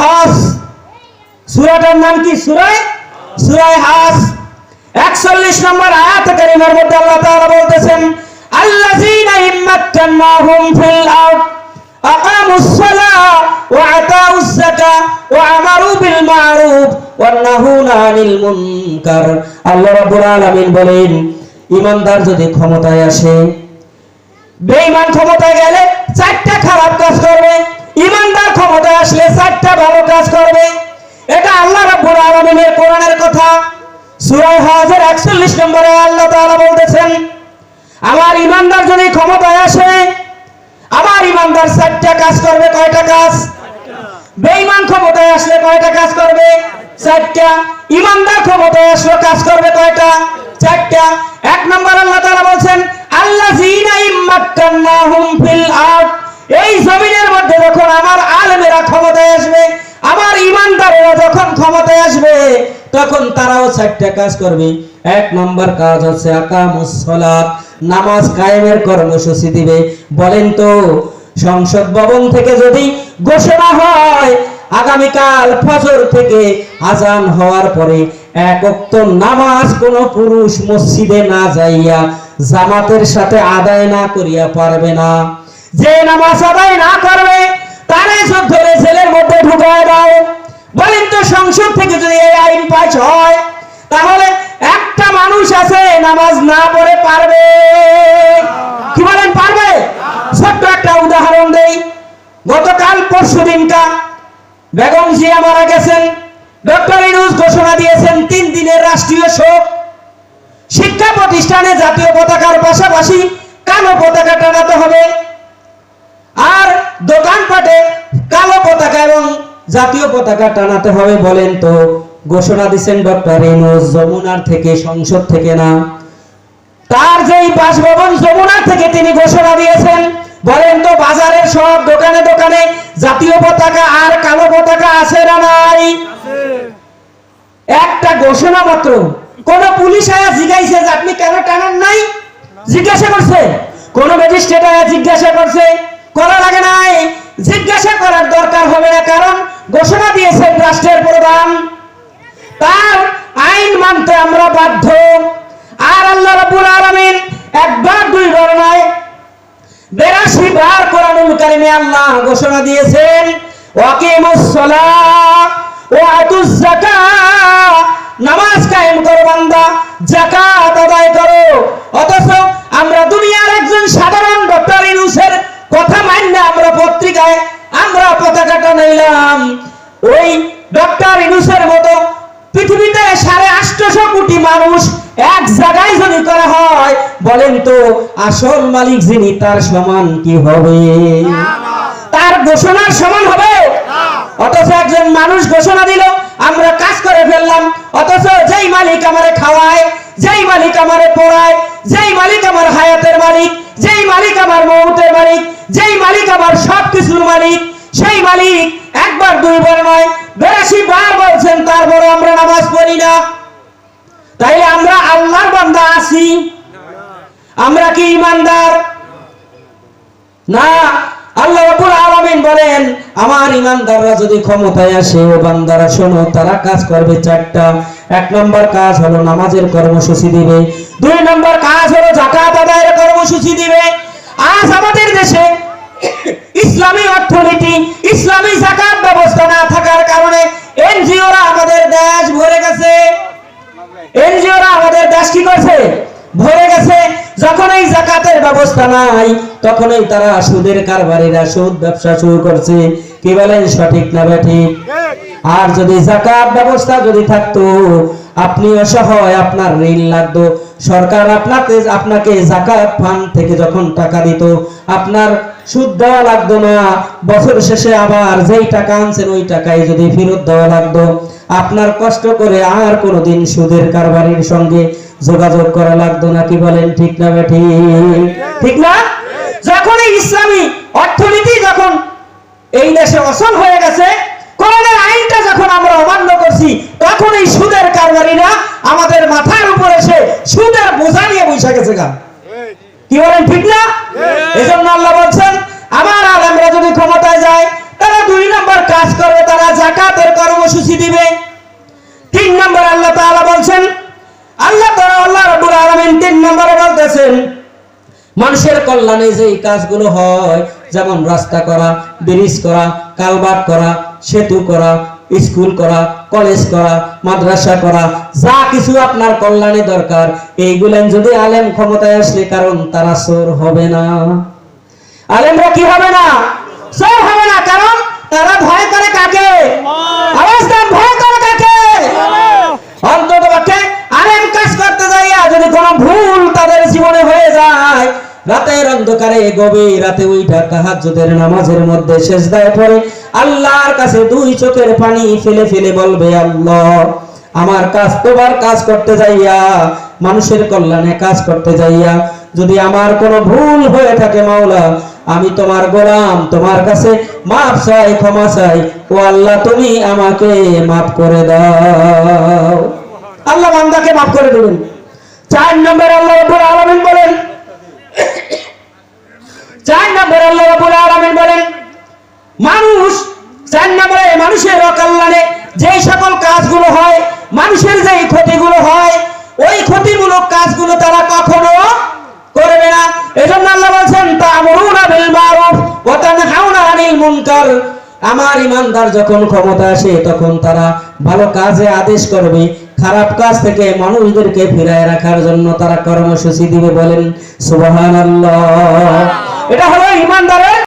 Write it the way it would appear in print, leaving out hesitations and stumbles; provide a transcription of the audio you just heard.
হজ। সূরাটার নাম কি? সূরা হজ। 41 নম্বর আয়াত কারিমার মধ্যে আল্লাহ তাআলা বলতেছেন, আল্লাযীনা ইম্মাক্কানাহুম ফিল আরদ আকামুস সালাহ ওয়া আতাউস যাকাহ ওয়া আমারু বিল মা'রুফ ওয়া নাহাউনা আনিল মুনকার। আল্লাহ রাব্বুল আলামিন বলেন, ঈমানদার যদি ক্ষমতায় আসে, বেঈমান ক্ষমতায় গেলে 4টা খারাপ কাজ করবে, ঈমানদার ক্ষমতায় আসলে 4টা ভালো কাজ করবে। এটা আল্লাহ রাব্বুল আলামিনের কোরআনের কথা। সূরা হজের 41 নম্বরে আল্লাহ তাআলা বলতেছেন, আমার ঈমানদার যদি ক্ষমতায় আসে, আমার ঈমানদার 4টা কাজ করবে। কয়টা কাজ? বেঈমান ক্ষমতায় আসলে কয়টা কাজ করবে? 4টা। ঈমানদার ক্ষমতায় আসলে কাজ করবে কয়টা? 4টা। 1 নম্বর আল্লাহ তাআলা বলেন, আল্লাযীনা ইম্মাক্কানাহুম ফিল আরদ, এই জমিনের মধ্যে যখন আমার আলেমেরা ক্ষমতায় আসবে, আমার ঈমানদারেরা যখন ক্ষমতায় আসবে, তখন তারাও 4টা কাজ করবে। 1 নম্বর কাজ হচ্ছে আকামুস সালাত, নামাজ কায়েমের কর্মসূচি দিবে। বলেন তো, সংসদ ভবন থেকে যদি ঘোষণা হয় আগামীকাল ফজর থেকে আজান হওয়ার পরে 1 ওয়াক্ত নামাজ কোন পুরুষ মসজিদে না যাইয়া জামাতের সাথে আদায় না করিয়া পারবে না, যে নামাজ আদায় না করবে তারে ধরে জেলের মধ্যে ঢুকায় দাও। বলেন তো, সংসদ থেকে যদি এই আইন পাস হয়, তাহলে একটা মানুষ আছে নামাজ না পড়ে পারবে? কি বলেন, পারবে? ছোট্ট একটা উদাহরণ দেই। গতকাল পরশুদিনকা বেগম জিয়া মারা গেছেন। ডক্টর ইউনূস ঘোষণা দিয়েছেন 3 দিনের রাষ্ট্রীয় শোক। শিক্ষা প্রতিষ্ঠানে জাতীয় পতাকার পাশাপাশি কালো পতাকা টানাতে হবে, আর দোকানপাটে কালো পতাকা এবং জাতীয় পতাকা টানাতে হবে। বলেন তো, ঘোষণা দিচ্ছেন ডক্টর ইউনূস যমুনার থেকে, সংসদ থেকে না। তার যেই বাসভবন যমুনার থেকে তিনি ঘোষণা দিয়েছেন। বলেন তো, বাজারের সব দোকানে দোকানে জাতীয় পতাকা আর কালো পতাকা আছে না নাই? একটা ঘোষণা মাত্র। কোন পুলিশ আয়া জিজ্ঞাসা যে আপনি কেন টানান নাই? জিজ্ঞাসা করছে? কোন ম্যাজিস্ট্রেট আয়া জিজ্ঞাসা করছে? করা লাগে নাই। জিজ্ঞাসা করার দরকার হবে না, কারণ ঘোষণা দিয়েছেন রাষ্ট্রের প্রধান, তার আইন মানতে আমরা বাধ্য। আর আল্লাহ রাব্বুল আলামিন একবার দুইবার নয়, 82 বার কোরআনুল কারীমে আল্লাহ ঘোষণা দিয়েছেন, ওয়াকিমুস সালাহ ওয়া আতুজ যাকাত, নামাজ কায়েম করো বান্দা, যাকাত আদায় করো। অথচ আমরা দুনিয়ার একজন সাধারণ ডক্টর ইউনূসের কথা মানলে আমরা পত্রিকায় আমরা পতাকা টানাইলাম। ওই ডক্টর ইউনূসের মতো পৃথিবীতে 850 কোটি মানুষ এক জায়গায় যদি করা হয়, বলেন তো আসল মালিক যিনি তার সমান কি হবে? তার ঘোষণার সমান হবে? অথচ একজন মানুষ ঘোষণা দিল, আমরা কাজ করে ফেললাম। অথচ যেই মালিক আমারে খাওয়ায়, যেই মালিক আমারে পড়ায়, যেই মালিক আমার হায়াতের মালিক, যেই মালিক আমার মৌতের মালিক, যেই মালিক আমার সবকিছুর মালিক, সেই মালিক একবার দুইবার নয় 82 বার বলছেন, তারপরে আমরা নামাজ পড়ি না। তাইলে আমরা আল্লাহর বান্দা আছি? আমরা কি ঈমানদার? না। আল্লাহ রাব্বুল আলামিন বলেন, আমার ঈমানদাররা যদি ক্ষমতায় আসে, ও বান্দারা শোনো, তারা কাজ করবে 4টা। 1 নম্বর কাজ হলো নামাজের কর্মসূচি দিবে। 2 নম্বর কাজ হলো যাকাত আদায়ের কর্মসূচি দিবে। আজ আমাদের দেশে ইসলামী অর্থনীতি, ইসলামী যাকাত ব্যবস্থা না থাকার কারণে এনজিওরা আমাদের দেশ ভরে গেছে। এনজিওরা আমাদের দেশ কি করছে? ভরে গেছে। যখন এই যাকাতের ব্যবস্থা নাই, তখনই তারা সুদের কারবারিরা সুদ ব্যবসা শুরু করছে। কি বলেন, সঠিক না ব্যাঠিক? আর যদি যাকাত ব্যবস্থা যদি থাকতো, আপনি অসহায়, আপনার ঋণ লাগতো, সরকার আপনাকে যাকাত ফান্ড থেকে যখন টাকা দিত, আপনার সুদ দেওয়া লাগতো না। বছর শেষে আবার যেই টাকা আনছেন ওই টাকাই যদি ফেরত দেওয়া লাগতো, আপনার কষ্ট করে আর কোনোদিন সুদের কারবারির সঙ্গে যোগাযোগ করা লাগতো না। কি বলেন, ঠিক না ব্যাঠিক? ঠিক না? যখন এই ইসলামী অর্থনীতি যখন এই দেশে অচল হয়ে গেছে, কোরআনের আইনটা যখন আমরা অমান্য করছি, তখন এই সুদের কারবারিরা আমাদের মাথার উপর এসে সুদের বোঝা নিয়ে বসে গেছে। কি বলেন, ঠিক না? এজন্য আল্লাহ বলছেন, আমার আলেমরা যদি ক্ষমতায় যায়, তারা 2 নম্বর কাজ করবে, তারা যাকাত 3 নম্বরে আল্লাহ তাআলা বলছেন, আল্লাহ রাব্বুল আলামিন 3 নম্বরে বলতেছেন, মানুষের কল্যাণে যেই কাজগুলো হয়, যেমন রাস্তা করা, ব্রিজ করা, কালভার্ট করা, সেতু করা, স্কুল করা, কলেজ করা, মাদ্রাসা করা, যা কিছু আপনার কল্যাণে দরকার, এইগুলেন যদি আলেম ক্ষমতায় আসলে, কারণ তারা চোর হবে না। আলেমরা কি হবে না? চোর হবে না। কারণ তারা ভয় করে কাকে? আওয়াজ দেন, ভয় করে কাকে? অন্তত পক্ষে আলেম কাজ করতে যাইয়া যদি কোনো ভুল তাদের জীবনে হয়ে যায়, রাতের অন্ধকারে গভীর রাতে ওইটা তাহাজ্জুদের নামাজের মধ্যে সিজদায় পড়ে আল্লাহর কাছে 2 চোখের পানি ফেলে ফেলে বলবে, আল্লাহ, আমার কাজ, তোমার কাজ করতে যাইয়া, মানুষের কল্যাণে কাজ করতে যাইয়া যদি আমার কোনো ভুল হয়ে থাকে মাওলা, আমি তোমার গোলাম, তোমার কাছে মাফ চাই, ক্ষমা চাই, ও আল্লাহ তুমি আমাকে মাফ করে দাও। আল্লাহ বান্দাকে মাফ করে দিবেন। 4 নম্বরে আল্লাহ রাব্বুল আলামিন বলেন, 4 নম্বরে আল্লাহ রাব্বুল আলামিন বলেন, মানুষ 4 নম্বরে মানুষের অকল্যাণে যেই সকল কাজগুলো হয়, মানুষের যেই ক্ষতিগুলো হয়, ওই ক্ষতিমূলক কাজগুলো তারা কখনো করবে না। এজন্য আল্লাহ বলেন, তা'মুরুনা বিল মারুফ ওয়া তানহাউনা আনিল মুনকার। আমার ঈমানদার যখন ক্ষমতা আসে, তখন তারা ভালো কাজে আদেশ করবে, খারাপ কাজ থেকে মানুষদেরকে ফিরায় রাখার জন্য তারা কর্মসূচি দিবে। বলেন সুবহানাল্লাহ। এটা হলো ঈমানদারের